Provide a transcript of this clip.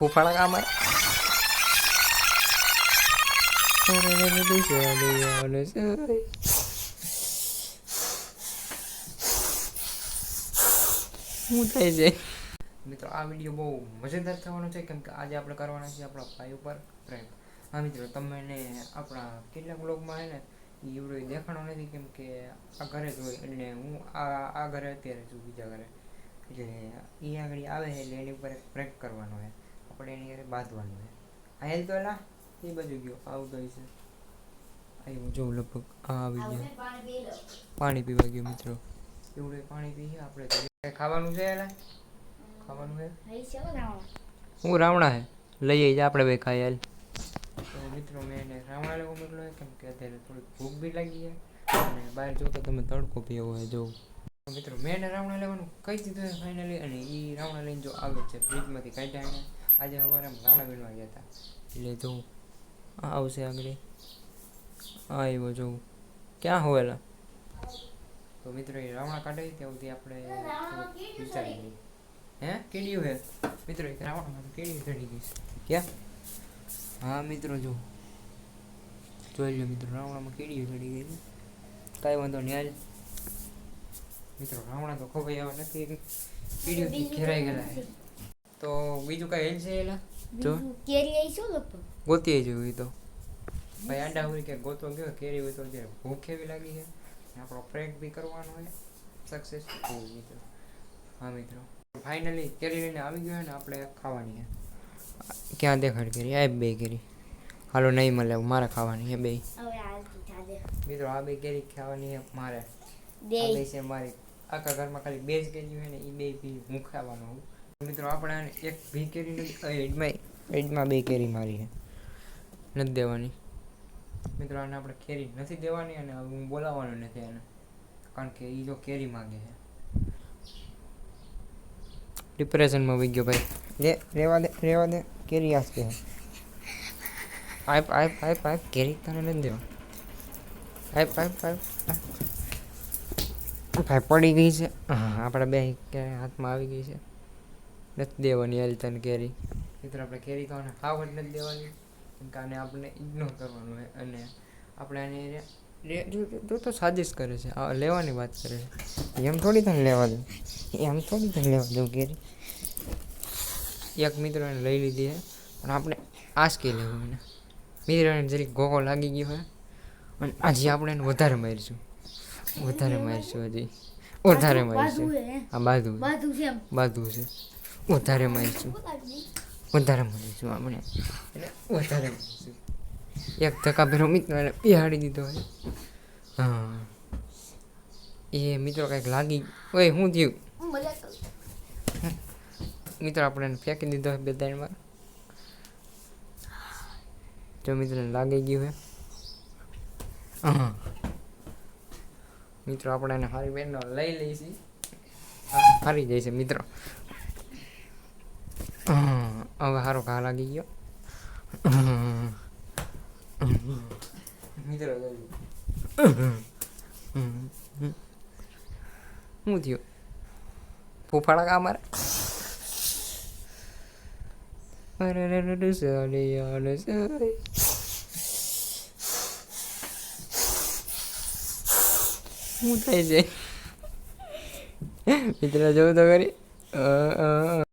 ફૂફાડા કામર શું થાય છે મિત્રો? આ વિડીયો બહુ મજેદાર થવાનો છે કેમ કે આજે આપણે કરવાના છીએ આપણા ભાઈ ઉપર પ્રેમ. હા મિત્રો, તમને આપણા કેટલાક બ્લોગમાં છે ને એ વિડીયો દેખાણો નથી કેમ કે આ ઘરે જ હોય એટલે હું આ ઘરે અત્યારે છું, બીજા ઘરે. એટલે એ આગળ આવે છે એટલે એની ઉપર એક પ્રેન્ક કરવાનો છે, આપણે એની ઘરે બાંધવાનું છે. આ હેલ તો એલા એ બાજુ ગયો, આવતો હશે. આવ્યો જો લગભગ આવી ગયો, પાણી પીવા ગયો મિત્રો. એવું પાણી પીએ આપણે. ખાવાનું છે એલા, ખાવાનું છે. હું રાવણા હે લઈ આવી આપણે બે ખાઈ હાલ. તો મિત્રો મેં એને રાવણા લેવો મોકલો કેમ કે અત્યારે થોડીક ભૂખ બી લાગી છે અને બહાર જો તો તમે તડકો પીવો હોય જોઉં. મિત્રો મેં એને રાવણા લેવાનું કહી દીધું છે ફાઇનલી, અને એ રાવણા લઈને જો આવે છે ફ્રીજમાંથી કાઢ્યા એને. આજે સવારે આમ રાવણા વીણવા ગયા હતા એટલે જો આવશે આગળ. હા એવો જોઉં ક્યાં હોવેલા. તો મિત્રો એ રાવણા કાઢે ત્યાં સુધી આપણે વિચારી લઈએ. હે કેડિયું હે મિત્રો, એક રાવણામાં કેડિયું ચડી ગઈ છે. ક્યાં? હા મિત્રો જો જોઈ લો મિત્રો, રાવણામાં કેડિયું ચડી ગઈ છે. કાંઈ વાંધો નહીં. હાલ મિત્રો રાવણા તો ખોવાઈ આવવા નથી, કેડિયુંથી ઘેરાઈ ગયેલા છે. તો બીજું કાંઈ હેલ છે એલા જો કેરી આવી શું લગભગ ગોતી જવું એ તો ભાઈ આડા હોય કે ગોતવા ગયો કેરી હોય તો જે ભૂખ એવી લાગી છે. આપણો પ્રેન્ક બી કરવાનો હોય સક્સેસફુલ મિત્રો. હા મિત્રો ફાઇનલી કેરી લઈને આવી ગયો ને આપણે ખાવાની છે. ક્યાં દેખાડ કેરી? આ બે કેરી હાલો નહીં મળે મારે ખાવાની છે બે. મિત્રો આ બે કેરી ખાવાની છે મારે, બે છે મારી. આખા ઘરમાં ખાલી બે જ કેરી હોય ને એ બે બી હું ખાવાનો હું. મિત્રો આપણે એક ભી કેરી નથી, એડમાં બે કેરી મારી છે, નથી દેવાની. મિત્રો આને આપણે કેરી નથી દેવાની અને હું બોલાવવાનો નથી એને, કારણ કે એ જો કેરી માંગે છે. ડિપ્રેશનમાં વહી ગયો ભાઈ. રેવા દે કેરી આસ કે આપ કેરી તને નથી દેવા. ભાઈ પડી ગઈ છે. હા આપણા બે હાથમાં આવી ગઈ છે, નથી દેવાની હાલ તને કેરી. મિત્રો આપણે કેરી તો આને ખાવ જ નથી દેવાની કેમ કે આને આપણે ઇગ્નોર કરવાનું હોય અને આપણે આને તો સાજિશ કરે છે, લેવાની વાત કરે છે. એમ થોડી તને લેવા દઉં, એમ થોડી તને લેવા દઉં કેરી. એક મિત્રો એને લઈ લીધી છે પણ આપણે આસકી લેવું એને. મિત્ર એને જરીક ગોગો લાગી ગયો હોય અને આજે આપણે એને વધારે મારીશું હજી વધારે મારીશું. આ બાધું છે વધારે મારીશું આપણે એટલે વધારે મારીશું. એક ધક્કા ભેરો મિત્રો એને બિહાડી દીધો હોય. હા એ મિત્રો કંઈક લાગી. ઓય શું થયું મિત્રો? આપણે એને ફેંકી દીધો હોય બે ત્રણ વાર. જો મિત્રો લાગી ગયું હે. હા મિત્રો આપણે એને હારી બેન લઈ લઈશી, હારી જાય છે મિત્રો. હવે સારો ઘા લાગી ગયો મિત્રો. શું થયું? ફૂફાડા કા મારે શું થાય છે મિત્રો? જોવું તો કરી.